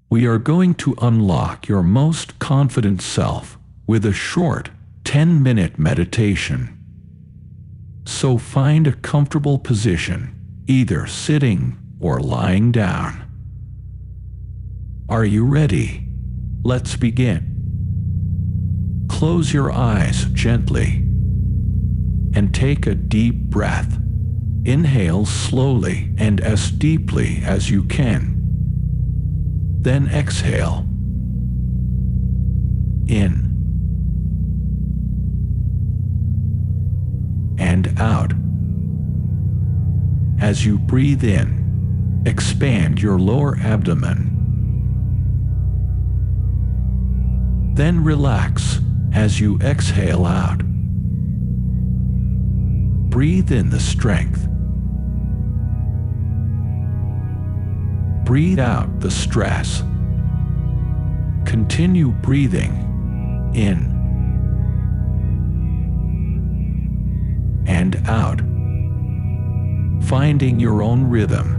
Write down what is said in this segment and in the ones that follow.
We are going to unlock your most confident self with a short 10-minute meditation. So find a comfortable position, either sitting or lying down. Are you ready? Let's begin. Close your eyes gently and take a deep breath. Inhale slowly and as deeply as you can. Then exhale. In and out. As you breathe in, expand your lower abdomen. Then relax as you exhale out. Breathe in the strength. Breathe out the stress. Continue breathing in and out, finding your own rhythm.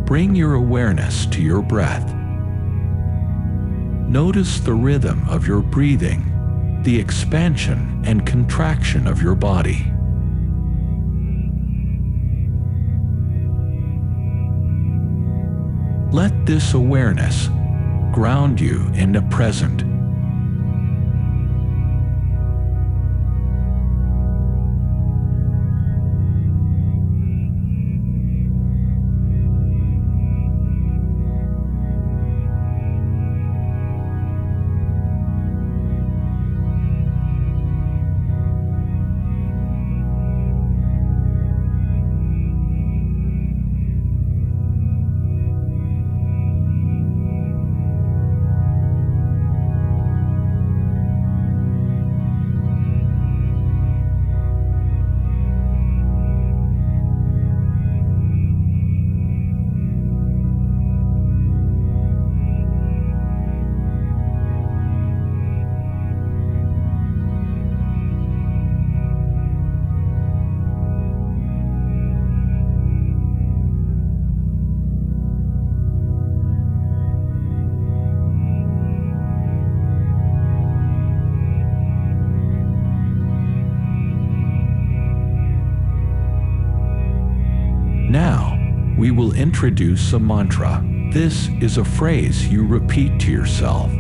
Bring your awareness to your breath. Notice the rhythm of your breathing, the expansion and contraction of your body. Let this awareness ground you in the present. Now, we will introduce a mantra. This is a phrase you repeat to yourself,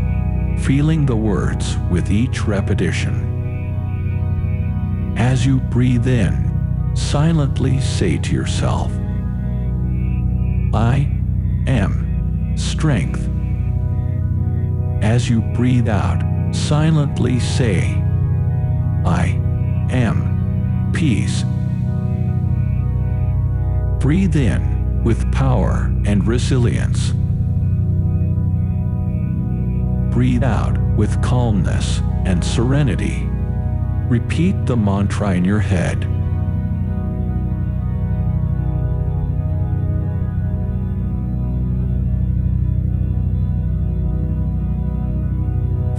feeling the words with each repetition. As you breathe in, silently say to yourself, I am strength. As you breathe out, silently say, I am peace. Breathe in with power and resilience. Breathe out with calmness and serenity. Repeat the mantra in your head.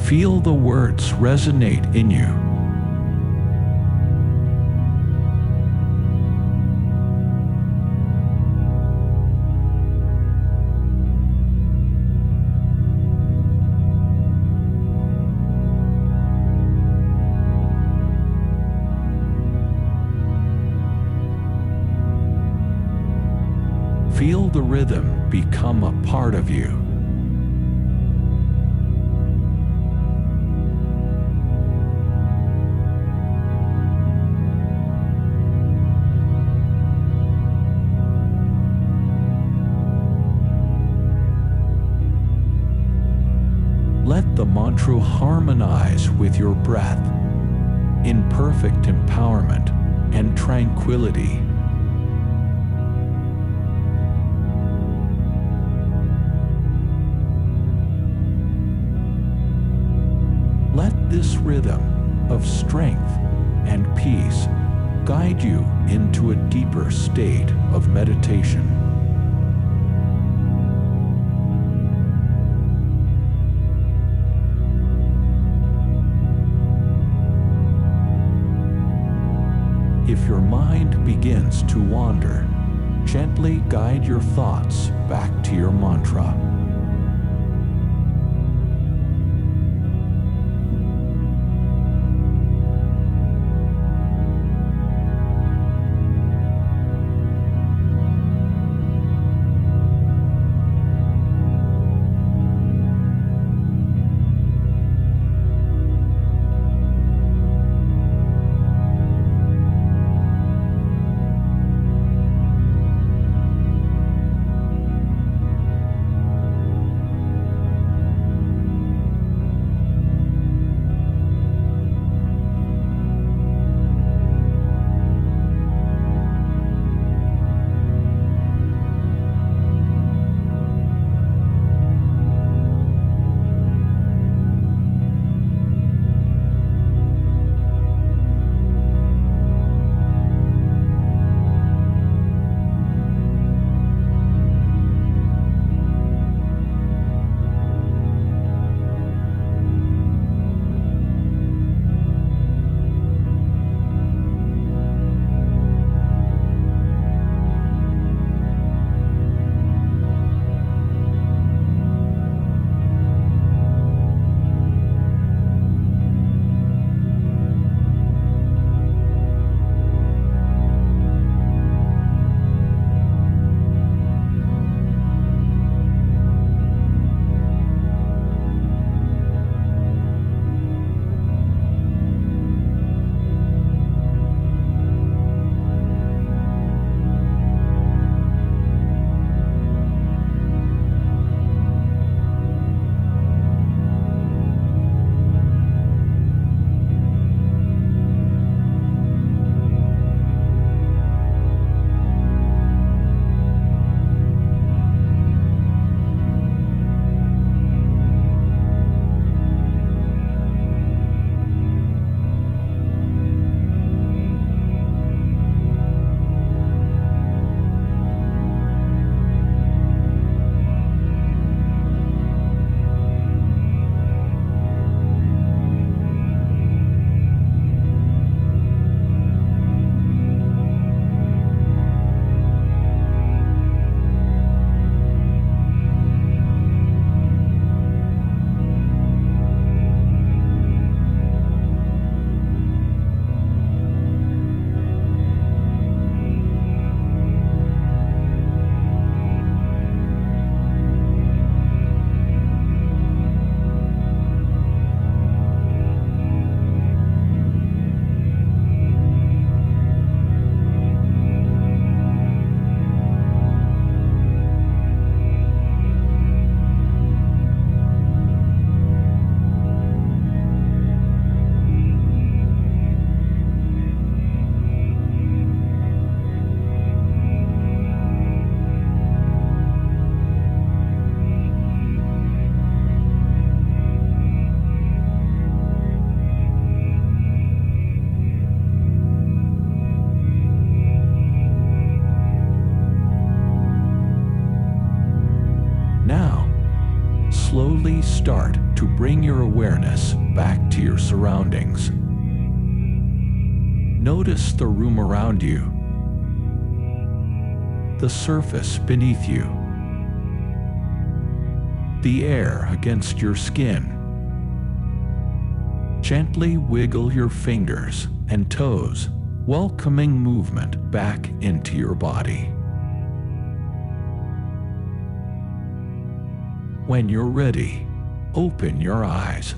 Feel the words resonate in you. Feel the rhythm become a part of you. Let the mantra harmonize with your breath in perfect empowerment and tranquility. Let this rhythm of strength and peace guide you into a deeper state of meditation. If your mind begins to wander, gently guide your thoughts back to your mantra. Slowly start to bring your awareness back to your surroundings. Notice the room around you, the surface beneath you, the air against your skin. Gently wiggle your fingers and toes, welcoming movement back into your body. When you're ready, open your eyes.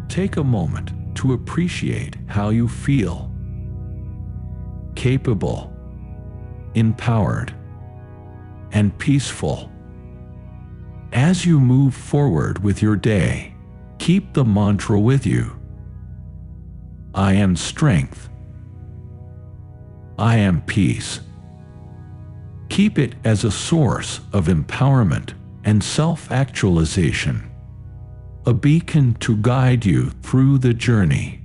Take a moment to appreciate how you feel. Capable, empowered, and peaceful. As you move forward with your day, keep the mantra with you. I am strength. I am peace. Keep it as a source of empowerment and self-actualization, a beacon to guide you through the journey.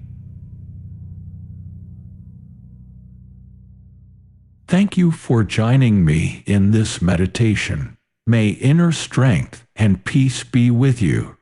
Thank you for joining me in this meditation. May inner strength and peace be with you.